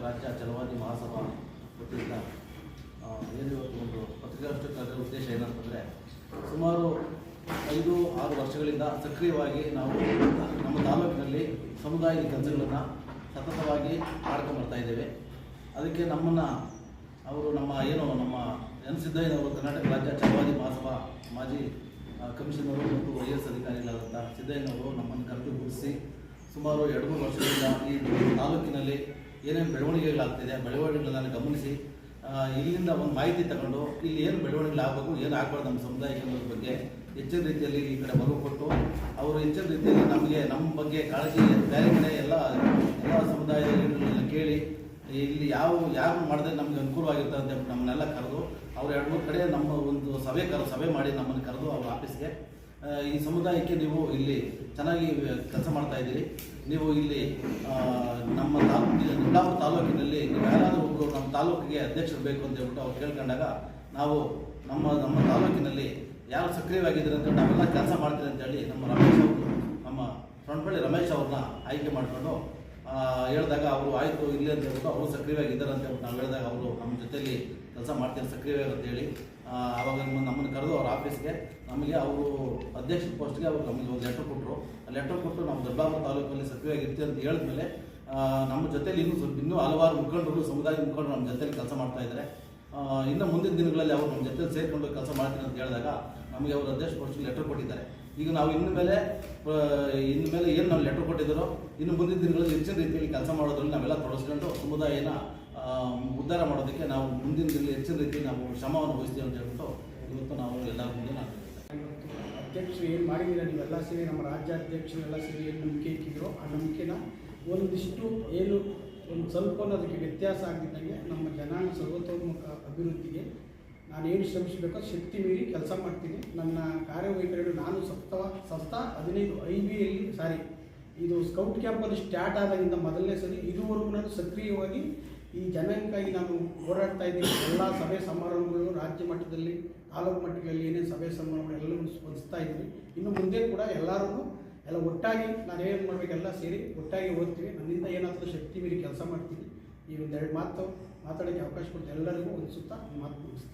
ರಾಜ್ಯ ಛಲವಾದಿ ಮಹಾಸಭಾ ವತಿಯಿಂದ ಏನು ಇವತ್ತು ಒಂದು ಪತ್ರಿಕಾಗೋಷ್ಠಿ ಕರೆದ ಉದ್ದೇಶ ಏನಂತಂದರೆ, ಸುಮಾರು 5-6 ವರ್ಷಗಳಿಂದ ಸಕ್ರಿಯವಾಗಿ ನಾವು ನಮ್ಮ ತಾಲೂಕಿನಲ್ಲಿ ಸಮುದಾಯದ ಕೆಲಸಗಳನ್ನು ಸತತವಾಗಿ ಮಾಡ್ಕೊಂಡ್ಬರ್ತಾ ಇದ್ದೇವೆ. ಅದಕ್ಕೆ ನಮ್ಮನ್ನು ಅವರು ನಮ್ಮ ಎನ್ ಸಿದ್ದಯ್ಯನವರು ಕರ್ನಾಟಕ ರಾಜ್ಯ ಛಲವಾದಿ ಮಹಾಸಭಾ ಮಾಜಿ ಕಮಿಷನರು ಮತ್ತು IAS ಅಧಿಕಾರಿಗಳಾದಂಥ ಸಿದ್ದಯ್ಯನವರು ನಮ್ಮನ್ನು ಕರೆದು ಗುರುತಿಸಿ ಸುಮಾರು 2-3 ವರ್ಷಗಳಿಂದ ಈ ತಾಲೂಕಿನಲ್ಲಿ ಏನೇನು ಬೆಳವಣಿಗೆಗಳಾಗ್ತಿದೆ ಬೆಳವಣಿಗೆಗಳನ್ನು ಗಮನಿಸಿ ಇಲ್ಲಿಂದ ಒಂದು ಮಾಹಿತಿ ತಗೊಂಡು ಇಲ್ಲಿ ಏನು ಬೆಳವಣಿಗೆಗಳಾಗಬೇಕು ಏನು ಆಗಬಾರ್ದು ನಮ್ಮ ಸಮುದಾಯಕ್ಕೆ ಅನ್ನೋದ್ರ ಬಗ್ಗೆ ಹೆಚ್ಚಿನ ರೀತಿಯಲ್ಲಿ ಈ ಕಡೆ ಒಲವು ಕೊಟ್ಟು ಅವರು ಹೆಚ್ಚಿನ ರೀತಿಯಲ್ಲಿ ನಮ್ಮ ಬಗ್ಗೆ ಕಾಳಜಿ ಬೇರೆ ಕಡೆ ಎಲ್ಲ ಸಮುದಾಯದ ಕೇಳಿ ಇಲ್ಲಿ ಯಾರು ಮಾಡಿದ್ರೆ ನಮಗೆ ಅನುಕೂಲವಾಗಿರ್ತದೆ ಅಂತ ನಮ್ಮನ್ನೆಲ್ಲ ಕರೆದು ಅವರು 2-3 ಕಡೆ ನಮ್ಮ ಒಂದು ಸಭೆ ಮಾಡಿ ನಮ್ಮನ್ನು ಕರೆದು ಅವ್ರ ಆಫೀಸ್ಗೆ ಈ ಸಮುದಾಯಕ್ಕೆ ನೀವು ಇಲ್ಲಿ ಚೆನ್ನಾಗಿ ಕೆಲಸ ಮಾಡ್ತಾ ಇದ್ದೀರಿ, ನೀವು ಇಲ್ಲಿ ನಮ್ಮ ಯಲ್ಲಾಪುರ ತಾಲೂಕಿನಲ್ಲಿ ನೀವು ಯಾರಾದರೂ ಒಬ್ಬರು ನಮ್ಮ ತಾಲೂಕಿಗೆ ಅಧ್ಯಕ್ಷರು ಬೇಕು ಅಂತ ಹೇಳ್ಬಿಟ್ಟು ಅವ್ರು ಕೇಳ್ಕೊಂಡಾಗ ನಾವು ನಮ್ಮ ತಾಲೂಕಿನಲ್ಲಿ ಯಾರು ಸಕ್ರಿಯವಾಗಿದ್ದಾರೆ ಅಂತ ನಾವೆಲ್ಲ ಕೆಲಸ ಮಾಡ್ತೀರಿ ಅಂತೇಳಿ ನಮ್ಮ ಫ್ರಂಟ್ಪಳ್ಳಿ ರಮೇಶ್ ಅವ್ರನ್ನ ಆಯ್ಕೆ ಮಾಡಿಕೊಂಡು ಹೇಳಿದಾಗ ಅವರು ಆಯಿತು ಇಲ್ಲಿ ಅಂತ ಹೇಳ್ಬಿಟ್ಟು ಅವರು ಸಕ್ರಿಯವಾಗಿದ್ದಾರೆ ಅಂತ ಹೇಳ್ಬಿಟ್ಟು ನಾವು ಹೇಳಿದಾಗ ಅವರು ನಮ್ಮ ಜೊತೆಯಲ್ಲಿ ಕೆಲಸ ಮಾಡ್ತೀನಿ ಸಕ್ರಿಯವಾಗಿ ಅಂತೇಳಿ ಆವಾಗ ನಮ್ಮನ್ನು ಕರೆದು ಅವ್ರ ಆಫೀಸ್ಗೆ ನಮಗೆ ಅವರು ಅಧ್ಯಕ್ಷ ಪೋಸ್ಟ್ಗೆ ಅವರು ನಮಗೆ ಒಂದು ಲೆಟರ್ ಕೊಟ್ಟರು. ಆ ಲೆಟರ್ ಕೊಟ್ಟು ನಮ್ಮ ದೊಡ್ಡಬಳ್ಳಾಪುರ ತಾಲೂಕಲ್ಲಿ ಸಕ್ರಿಯವಾಗಿರ್ತೀವಿ ಅಂತ ಹೇಳಿದ್ಮೇಲೆ ನಮ್ಮ ಜೊತೆಯಲ್ಲಿ ಇನ್ನೂ ಹಲವಾರು ಮುಖಂಡರು ಸಮುದಾಯ ಮುಖಂಡರು ನಮ್ಮ ಜೊತೆಯಲ್ಲಿ ಕೆಲಸ ಮಾಡ್ತಾ ಇದ್ದಾರೆ. ಇನ್ನು ಮುಂದಿನ ದಿನಗಳಲ್ಲಿ ಅವರು ನಮ್ಮ ಜೊತೆಲಿ ಸೇರಿಕೊಂಡು ಕೆಲಸ ಮಾಡ್ತೀನಿ ಅಂತ ಹೇಳಿದಾಗ ನಮಗೆ ಅವರು ಅಧ್ಯಕ್ಷ ಪೋಸ್ಟ್ಗೆ ಲೆಟರ್ ಕೊಟ್ಟಿದ್ದಾರೆ. ಈಗ ನಾವು ಇನ್ನು ಮೇಲೆ ಏನು ನಾವು ಲೆಟರ್ ಕೊಟ್ಟಿದ್ದಾರೋ ಇನ್ನು ಮುಂದಿನ ದಿನಗಳಲ್ಲಿ ಹೆಚ್ಚಿನ ರೀತಿಯಲ್ಲಿ ಕೆಲಸ ಮಾಡೋದ್ರಲ್ಲಿ ನಾವೆಲ್ಲ ತೊಡಗಿಸ್ಕೊಂಡು ಸಮುದಾಯನ ಉದ್ಧಾರ ಮಾಡೋದಕ್ಕೆ ನಾವು ಮುಂದಿನ ದಿನದಲ್ಲಿ ಹೆಚ್ಚಿನ ರೀತಿ ನಾವು ಶ್ರಮವನ್ನು ವಹಿಸ್ತೀವಿ ಅಂತ ಹೇಳ್ಬಿಟ್ಟು ಇವತ್ತು ನಾವು ಎಲ್ಲರ ಮುಂದೆ ಅಧ್ಯಕ್ಷರು ಏನು ಮಾಡಿದ್ದೀರ ನೀವೆಲ್ಲ ಸೇರಿ ನಮ್ಮ ರಾಜ್ಯಾಧ್ಯಕ್ಷರೆಲ್ಲ ಸೇರಿ ಏನು ನಂಬಿಕೆ ಇಕ್ಕಿದ್ರು ಆ ನಂಬಿಕೆನ ಒಂದಿಷ್ಟು ಏನು ಒಂದು ಸ್ವಲ್ಪ ಅದಕ್ಕೆ ವ್ಯತ್ಯಾಸ ಆಗಿದ್ದಂಗೆ ನಮ್ಮ ಜನಾಂಗ ಸರ್ವತೋಮುಖ ಅಭಿವೃದ್ಧಿಗೆ ನಾನೇನು ಶ್ರಮಿಸಬೇಕೋ ಶಕ್ತಿ ಮೀರಿ ಕೆಲಸ ಮಾಡ್ತೀನಿ. ನನ್ನ ಕಾರ್ಯವೈಖರಿಗಳು ನಾನು ಸತತ 15 IBಯಲ್ಲಿ ಇದು ಸ್ಕೌಟ್ ಕ್ಯಾಂಪಲ್ಲಿ ಸ್ಟಾರ್ಟ್ ಆದಾಗಿಂದ ಮೊದಲನೇ ಸರಿ ಇದುವರೆಗೂ ನಾನು ಸಕ್ರಿಯವಾಗಿ ಈ ಜನಾಂಗಕ್ಕಾಗಿ ನಾನು ಹೋರಾಡ್ತಾ ಇದ್ದೀನಿ. ಎಲ್ಲ ಸಭೆ ಸಮಾರಂಭಗಳು ರಾಜ್ಯ ಮಟ್ಟದಲ್ಲಿ ತಾಲೂಕು ಮಟ್ಟದಲ್ಲಿ ಏನೇನು ಸಭೆ ಸಮಾರಂಭಗಳು ಎಲ್ಲವೂ ಸ್ಪಂದಿಸ್ತಾ ಇದ್ದೀನಿ. ಇನ್ನು ಮುಂದೆ ಕೂಡ ಎಲ್ಲರೂ ಎಲ್ಲ ಒಟ್ಟಾಗಿ ನಾನೇನು ಮಾಡಬೇಕೆಲ್ಲ ಸೇರಿ ಒಟ್ಟಾಗಿ ಓದ್ತೀವಿ. ನನ್ನಿಂದ ಏನಾದರೂ ಶಕ್ತಿ ಮೀರಿ ಕೆಲಸ ಮಾಡ್ತೀನಿ. ಈ ಒಂದೆರಡು ಮಾತು ಮಾತಾಡೋಕ್ಕೆ ಅವಕಾಶ ಕೊಡ್ತೀನಿ. ಎಲ್ಲರಿಗೂ ಒಂದು ಸುತ್ತ ಮಾತು ಮುಗಿಸ್ತೀನಿ.